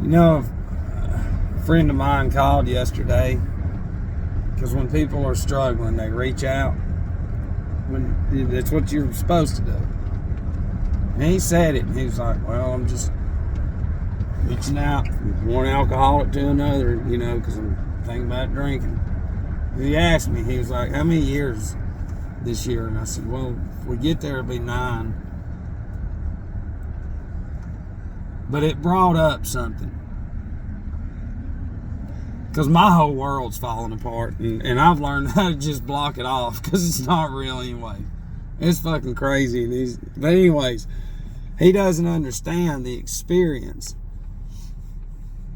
You know, a friend of mine called yesterday because when people are struggling, they reach out. It's what you're supposed to do. And he said it, and he was like, well, I'm just reaching out from one alcoholic to another, you know, because I'm thinking about drinking. He asked me, he was like, how many years this year? And I said, well, if we get there, it'll be 9. But it brought up something. Because my whole world's falling apart. And I've learned how to just block it off. Because it's not real anyway. It's fucking crazy. But anyways, he doesn't understand the experience.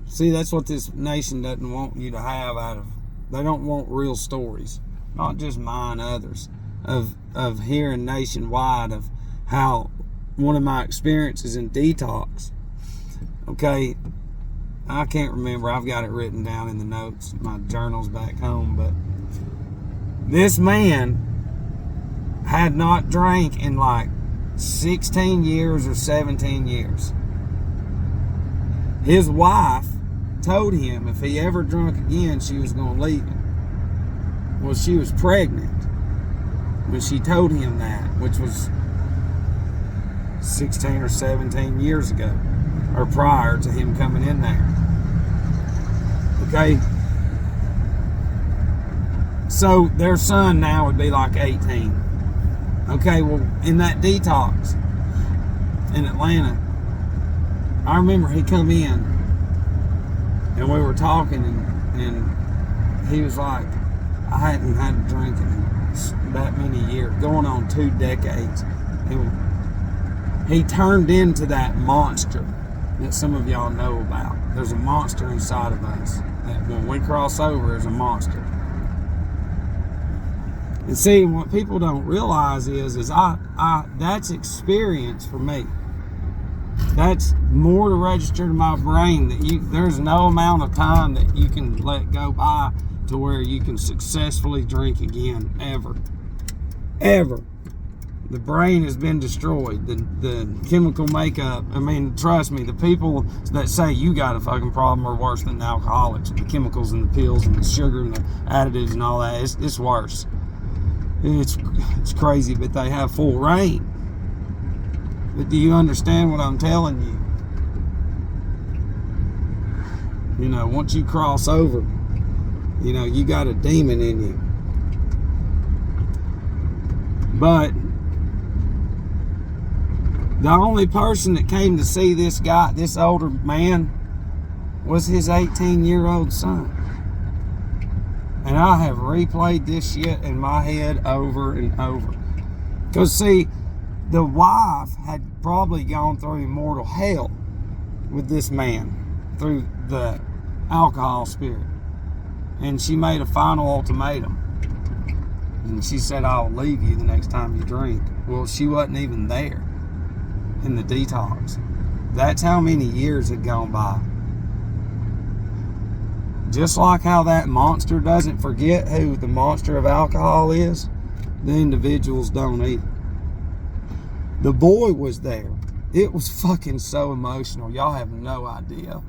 See, that's what this nation doesn't want you to have out of. They don't want real stories. Not just mine, others. Of hearing nationwide of how one of my experiences in detox. Okay, I can't remember. I've got it written down in the notes, my journals back home. But this man had not drank in like 16 years or 17 years. His wife told him if he ever drunk again, she was going to leave him. Well, she was pregnant when she told him that, which was 16 or 17 years ago, or prior to him coming in there. Okay? So their son now would be like 18. Okay, well, in that detox in Atlanta, I remember he come in and we were talking and he was like, I hadn't had a drink in that many years, going on 2 decades. And he turned into that monster that some of y'all know about. There's a monster inside of us that when we cross over, there's a monster. And see, what people don't realize is I that's experience for me. That's more to register to my brain that there's no amount of time that you can let go by to where you can successfully drink again, ever. Ever. The brain has been destroyed. The chemical makeup, I mean, trust me, the people that say you got a fucking problem are worse than the alcoholics. The chemicals and the pills and the sugar and the additives and all that, it's worse. It's crazy, but they have full reign. But do you understand what I'm telling you? You know, once you cross over, you know, you got a demon in you. But the only person that came to see this guy, this older man, was his 18-year-old son. And I have replayed this shit in my head over and over. Because, see, the wife had probably gone through mortal hell with this man through the alcohol spirit. And she made a final ultimatum. And she said, I'll leave you the next time you drink. Well, she wasn't even there in the detox. That's how many years had gone by. Just like how that monster doesn't forget who the monster of alcohol is, the individuals don't either. The boy was there. It was fucking so emotional. Y'all have no idea.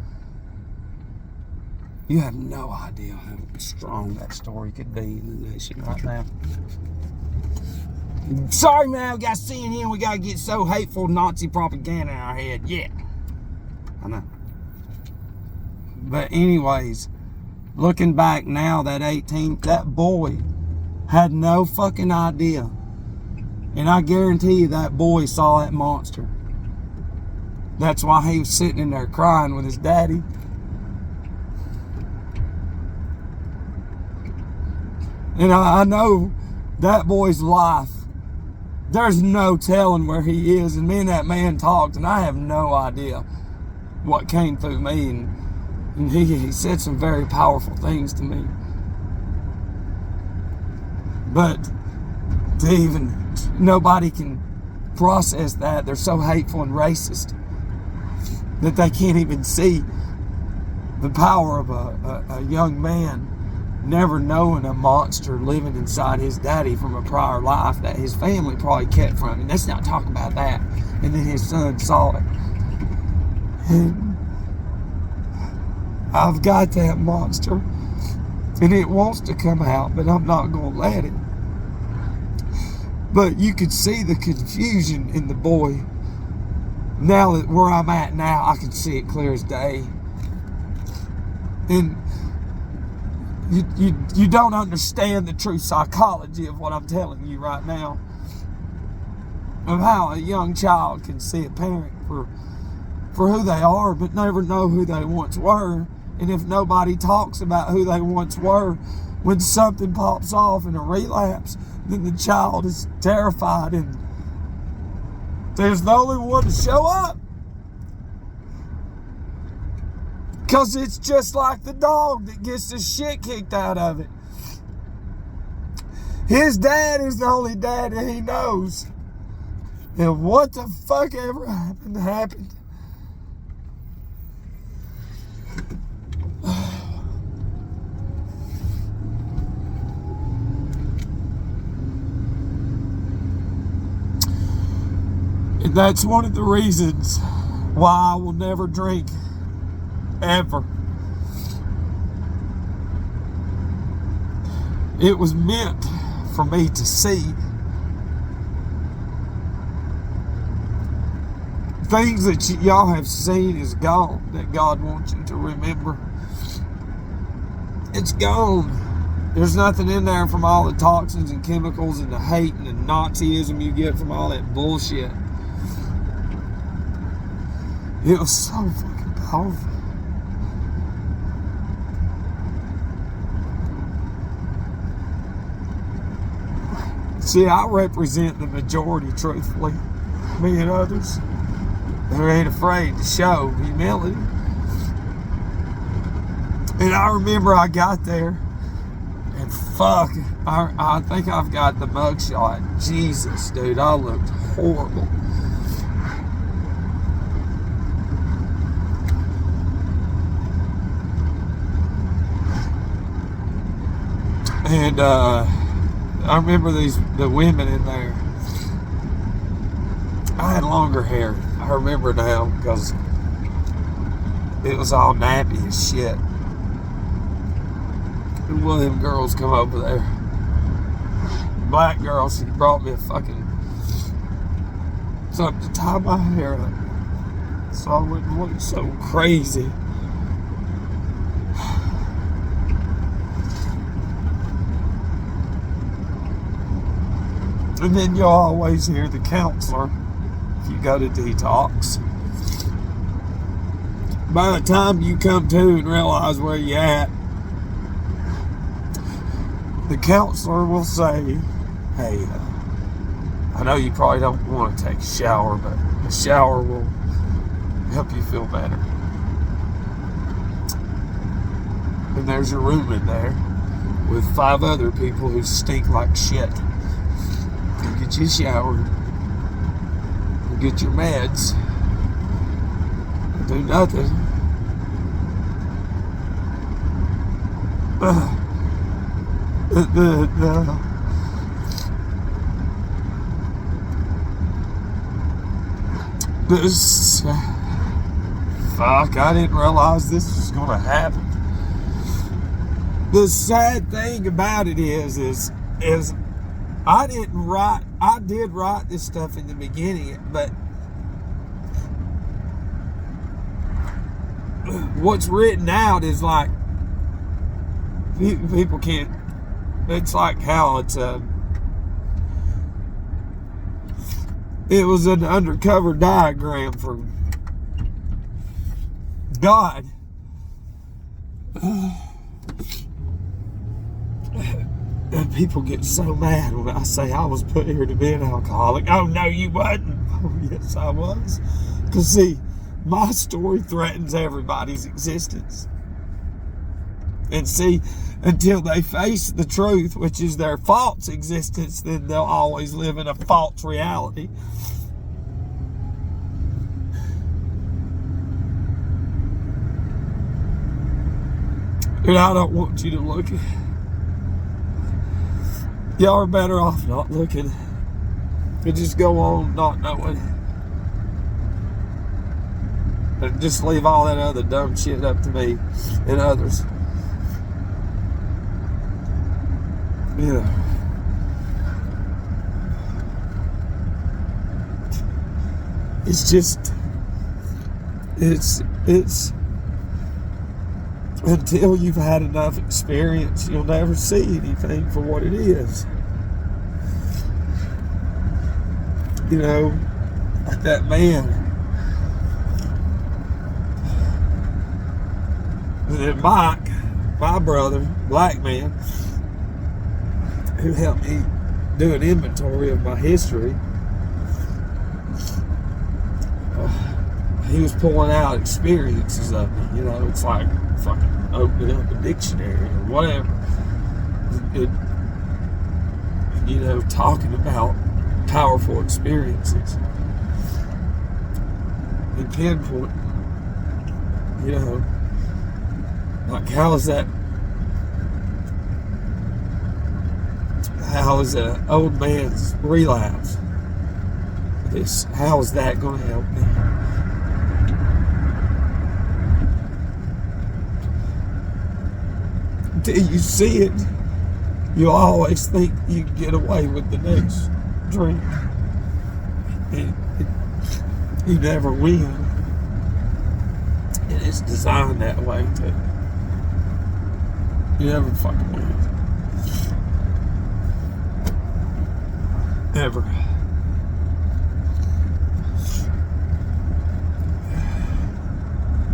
You have no idea how strong that story could be in the nation right now. Sorry, man, we got CNN. We got to get so hateful Nazi propaganda in our head. Yeah. I know. But anyways, looking back now, that boy had no fucking idea. And I guarantee you that boy saw that monster. That's why he was sitting in there crying with his daddy. And I know that boy's life, there's no telling where he is. And me and that man talked, and I have no idea what came through me. And he said some very powerful things to me. But to even, nobody can process that. They're so hateful and racist that they can't even see the power of a young man never knowing a monster living inside his daddy from a prior life that his family probably kept from him. Let's not talk about that. And then his son saw it. And I've got that monster, and it wants to come out, but I'm not going to let it. But you could see the confusion in the boy. Now that where I'm at now, I can see it clear as day. And you don't understand the true psychology of what I'm telling you right now. Of how a young child can see a parent for who they are, but never know who they once were. And if nobody talks about who they once were, when something pops off in a relapse, then the child is terrified and there's the only one to show up. Because it's just like the dog that gets the shit kicked out of it. His dad is the only dad that he knows. And what the fuck ever happened. And that's one of the reasons why I will never drink. Ever. It was meant for me to see things that y'all have seen is gone, that God wants you to remember. It's gone. There's nothing in there from all the toxins and chemicals and the hate and the Nazism you get from all that bullshit. It was so fucking powerful. See, I represent the majority, truthfully. Me and others who ain't afraid to show humility. And I remember I got there, and fuck, I think I've got the mugshot. Jesus, dude, I looked horrible. And I remember the women in there. I had longer hair. I remember now because it was all nappy as shit. And one of them girls come over there. Black girl, she brought me a fucking something to tie my hair up so I wouldn't look so crazy. And then you'll always hear the counselor if you go to detox. By the time you come to and realize where you're at, the counselor will say, hey, I know you probably don't want to take a shower, but a shower will help you feel better. And there's a room in there with 5 other people who stink like shit. You get your shower, you get your meds, do nothing. This fuck, I didn't realize this was gonna happen. The sad thing about it is I did write this stuff in the beginning, but what's written out is like, people can't, it's like how it was an undercover diagram for God. And people get so mad when I say I was put here to be an alcoholic. Oh, no, you wasn't. Oh, yes, I was. Because, see, my story threatens everybody's existence. And see, until they face the truth, which is their false existence, then they'll always live in a false reality. And I don't want you to look at. Y'all are better off not looking. You just go on not knowing. and just leave all that other dumb shit up to me and others. You know, it's just, it's until you've had enough experience, you'll never see anything for what it is. You know, like that man. And then Mike, my brother, black man, who helped me do an inventory of my history, he was pulling out experiences of me. You know, it's like fucking opening up a dictionary or whatever. You know, talking about powerful experiences and pinpoint, you know, like how is that old man's relapse, how is that going to help me? Until you see it, you always think you can get away with the next drink. You never will. And it's designed that way too. You never fucking will. Ever.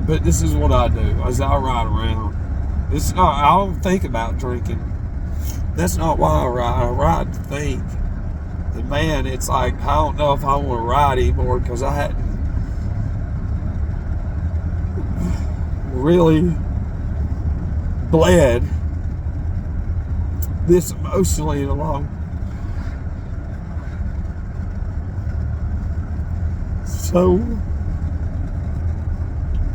But this is what I do as I ride around. I don't think about drinking. That's not why I ride. I ride to think. And man, it's like, I don't know if I want to ride anymore because I hadn't really bled this emotionally in a long. So,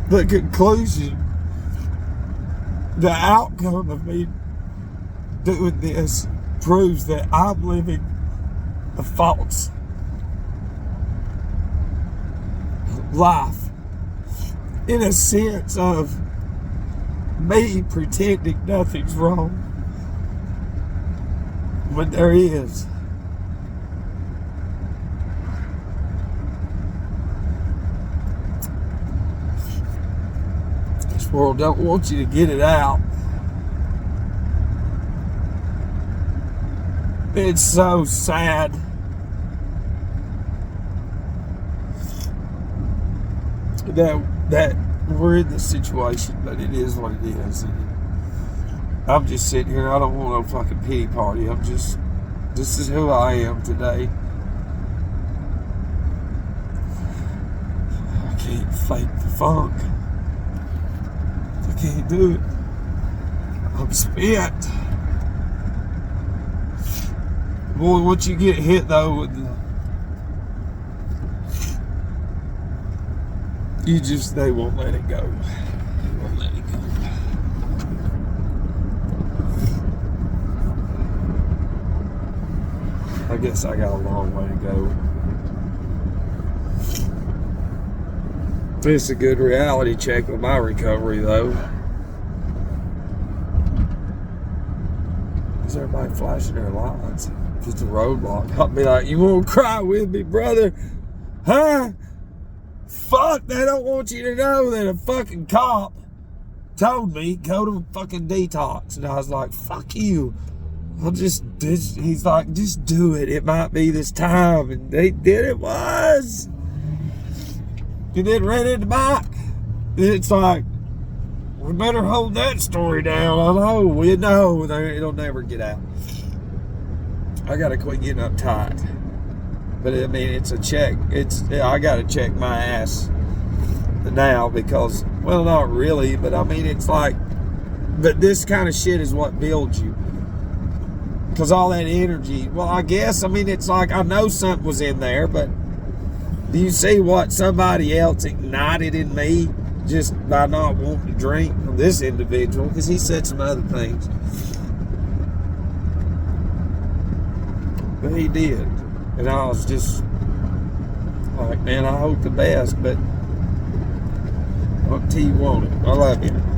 the conclusion, the outcome of me doing this proves that I'm living a false life in a sense of me pretending nothing's wrong when there is. This world don't want you to get it out. It's so sad. That we're in this situation, but it is what it is. I'm just sitting here. I don't want no fucking pity party. This is who I am today. I can't fake the funk. I can't do it. I'm spent. Boy, once you get hit though with they won't let it go. They won't let it go. I guess I got a long way to go. It's a good reality check with my recovery though. Is everybody flashing their lights? Just a roadblock. I'll be like, you won't cry with me, brother? Huh? Fuck, they don't want you to know that a fucking cop told me go to fucking detox. And I was like, fuck you. He's like, just do it. It might be this time. And they did. It was. And then ran into Mike. It's like, we better hold that story down. I know. We know it'll never get out. I gotta quit getting uptight. But I mean, it's a check. I gotta check my ass now because, well, not really, but I mean, it's like, but this kind of shit is what builds you. Because all that energy, well, I guess, I mean, it's like, I know something was in there, but do you see what somebody else ignited in me just by not wanting to drink from this individual? Because he said some other things. But he did. And I was just like, man, I hope the best. But till you want it. I love you.